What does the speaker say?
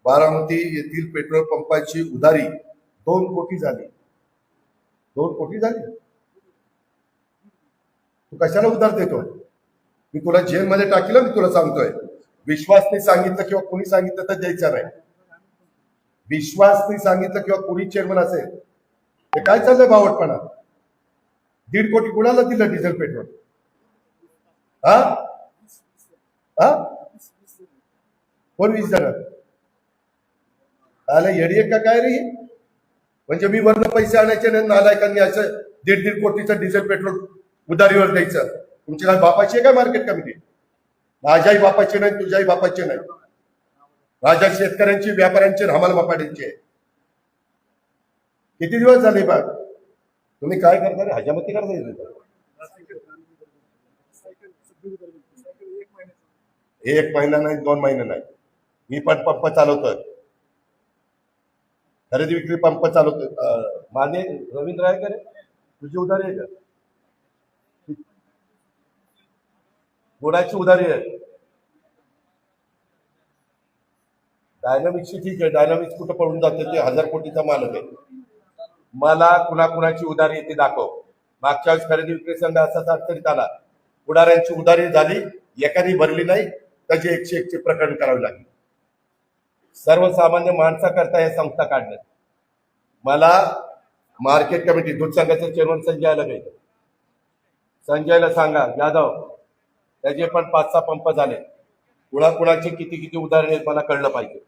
बारामती येथील पेट्रोल पंपाची उधारी 2 कोटी झाली. 2 कोटी झाली. तू कशाला उधार देतो? मी तुला जेलमध्ये टाकील. मी तुला सांगतोय, विश्वासने सांगितलं किंवा कुणी सांगितलं तर द्यायचं नाही. विश्वासने सांगितलं किंवा कुणी चेअरमन असेल, हे काय चाललंय भावटपणा? 1.5 कोटी कुणाला दिलं डिझेल पेट्रोल? हा हा कोण 20 जण आला येडी का काय रे? म्हणजे मी वरनं पैसे आणायचे नाही, नालायकांनी असं 1.5 कोटीचं डिझेल पेट्रोल उधारीवर द्यायचं. तुमची काय बापाची आहे काय मार्केट कमिटी? माझ्याही बापाची नाही, तुझ्याही बापाची नाही. माझ्या शेतकऱ्यांची, व्यापाऱ्यांची, हमाल मापाड्यांची आहे. किती दिवस झाले बघ तुम्ही काय करता रे? हजामती करता. 1 महिना नाही, 2 महिने नाही. मी पण पंप चालवतोय, खरेदी विक्री पंप चालवतोय. माने रवींद्र आहे का रे? तुझी उधारी आहे का? कोणाची उधारी आहे? डायनामिक्सची ठीक आहे. डायनामिक्स कुठं पडून जाते? ते 1000 कोटीचा मालक आहे. मला कुणाची उधारी येते दाखव. मागच्या वेळेस खरेदी विक्री संघ असाच अडचणीत आला. पुढाऱ्यांची उधारी झाली, एकाने भरली नाही, त्याची 101 प्रकरण करावे लागले. सर्वसामान्य माणसाकरता या संस्था काढल्या. मला मार्केट कमिटी दूध संघाचे चेअरमन संजयला भेट. संजयला सांगा, यादव त्याचे पण 5-6 पंप झाले. कुणाची किती उदाहरणे मला कळलं पाहिजे.